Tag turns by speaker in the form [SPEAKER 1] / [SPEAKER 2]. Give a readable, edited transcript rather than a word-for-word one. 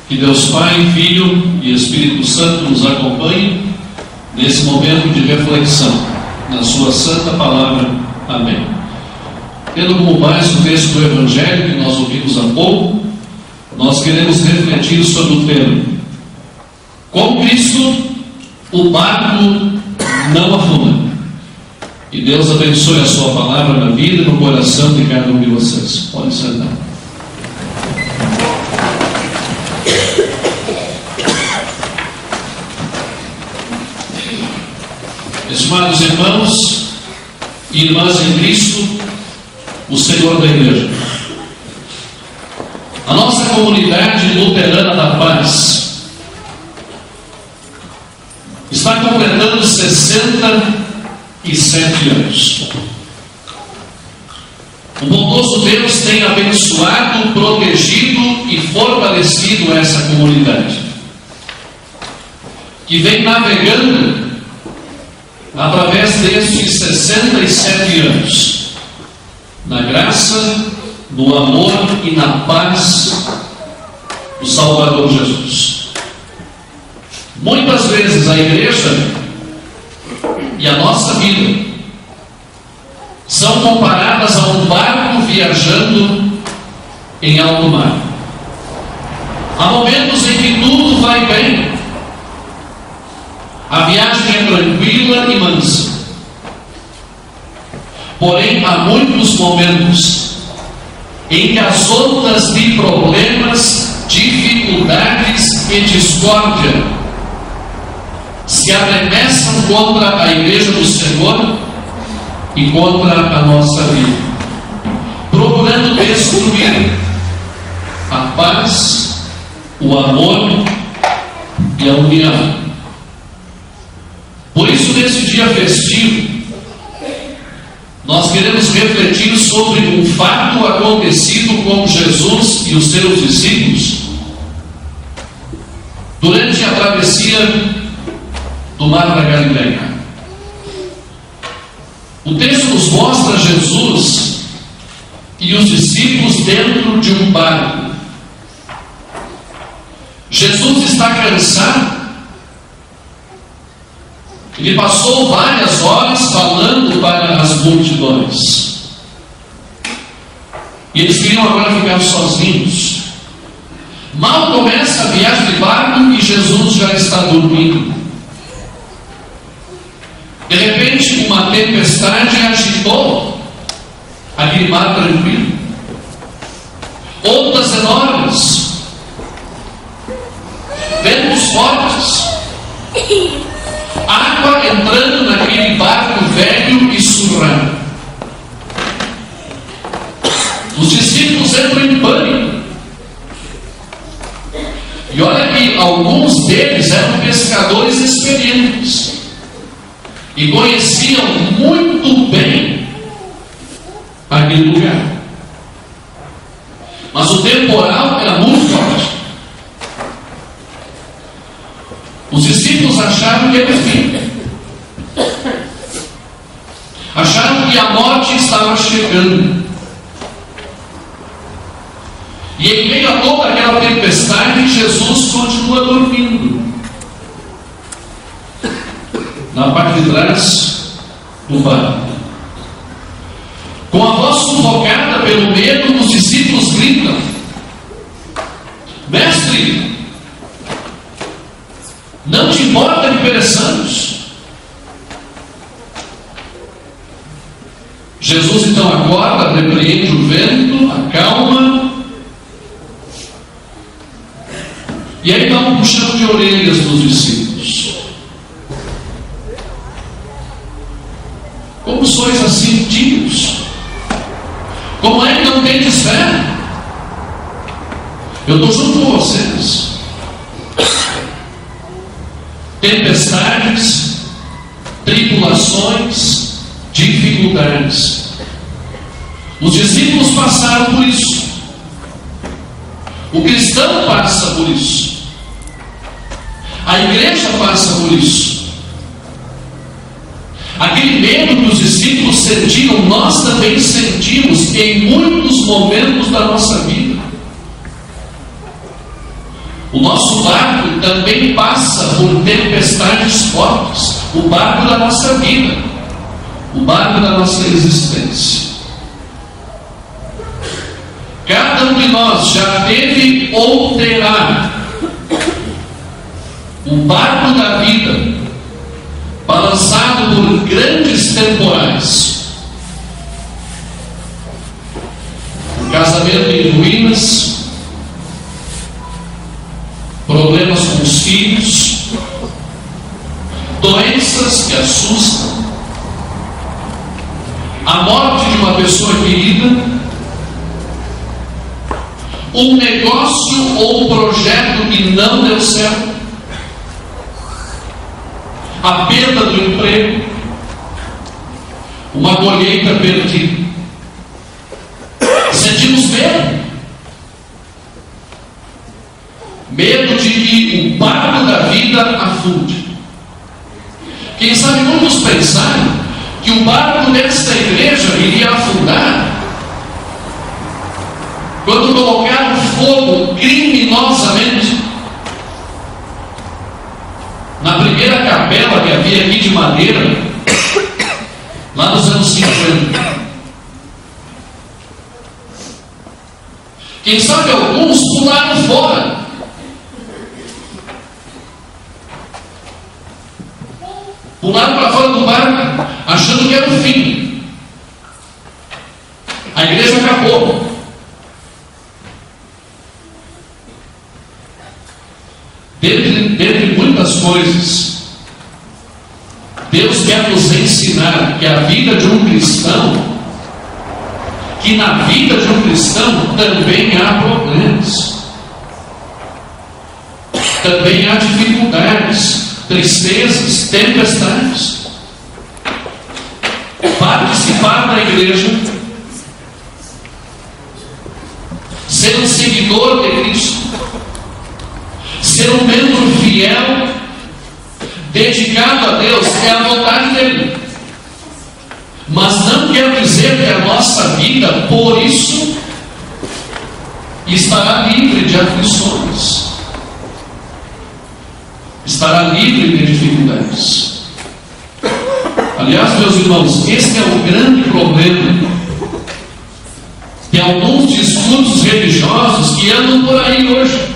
[SPEAKER 1] Que Deus Pai, Filho e Espírito Santo nos acompanhem nesse momento de reflexão, na sua santa palavra. Amém. Tendo como base o texto do Evangelho que nós ouvimos há pouco, nós queremos refletir sobre o tema: com Cristo, o barco não afunda. E Deus abençoe a sua palavra na vida e no coração de cada um de vocês. Pode sentar. Estimados irmãos e irmãs em Cristo, o Senhor da Igreja, a nossa comunidade luterana da paz está completando 67 anos. O bondoso Deus tem abençoado, protegido e fortalecido essa comunidade, que vem navegando através destes 67 anos, na graça, no amor e na paz do Salvador Jesus. Muitas vezes a igreja e a nossa vida são comparadas a um barco viajando em alto mar. Há momentos em que tudo vai bem, a viagem é tranquila e mansa. Porém, há muitos momentos em que as ondas de problemas, dificuldades e discórdia se arremessam contra a igreja do Senhor e contra a nossa vida, procurando destruir a paz, o amor e a união. Por isso, nesse dia festivo, nós queremos refletir sobre um fato acontecido com Jesus e os seus discípulos durante a travessia do Mar da Galileia. O texto nos mostra Jesus e os discípulos dentro de um barco. Jesus está cansado. Ele passou várias horas falando para as multidões. E eles queriam agora ficar sozinhos. Mal começa a viagem de barco e Jesus já está dormindo. De repente, uma tempestade agitou aquele mar tranquilo. Ondas enormes, ventos fortes, água entrando naquele barco velho e surrado. Os discípulos entram em pânico. E olha que alguns deles eram pescadores experientes e conheciam muito bem aquele lugar. Mas o temporal era muito forte. Os discípulos acharam que era o fim. Acharam que a morte estava chegando. E em meio a toda aquela tempestade, Jesus continua dormindo na parte de trás do barco. Com a voz sufocada pelo medo, os discípulos gritam: Mestre, não te importa que pereçamos? Jesus então acorda, repreende o vento, acalma, e aí dá um puxão de orelhas dos discípulos. Como sois assim tímidos? Como é que não tendes fé? Eu estou junto com vocês. Tempestades, tribulações, dificuldades. Os discípulos passaram por isso. O cristão passa por isso. A igreja passa por isso. Aquele medo que os discípulos sentiam, nós também sentimos em muitos momentos da nossa vida. O nosso barco também passa por tempestades fortes. O barco da nossa vida, o barco da nossa existência. Cada um de nós já teve ou terá o barco da vida balançado por grandes temporais. O casamento em ruínas, problemas com os filhos, doenças que assustam, a morte de uma pessoa querida, um negócio ou um projeto que não deu certo, a perda do emprego, uma colheita perdida. Sentimos medo. Medo de que o barco da vida afunde. Quem sabe muitos pensaram que o barco desta igreja iria afundar quando colocaram fogo criminosamente na primeira capela que havia aqui de madeira, lá nos anos 50. Quem sabe alguns pularam fora. Pularam para fora do barco, achando que era o fim. A igreja acabou. Dentre muitas coisas, Deus quer nos ensinar que a vida de um cristão, que na vida de um cristão também há problemas, também há dificuldades, tristezas, tempestades. Participar da igreja, ser um seguidor de Cristo, ser um membro fiel, dedicado a Deus, é a vontade dele. Mas não quer dizer que a nossa vida, por isso, estará livre de aflições, estará livre de dificuldades. Aliás, meus irmãos, este é o grande problema de alguns discursos religiosos que andam por aí hoje.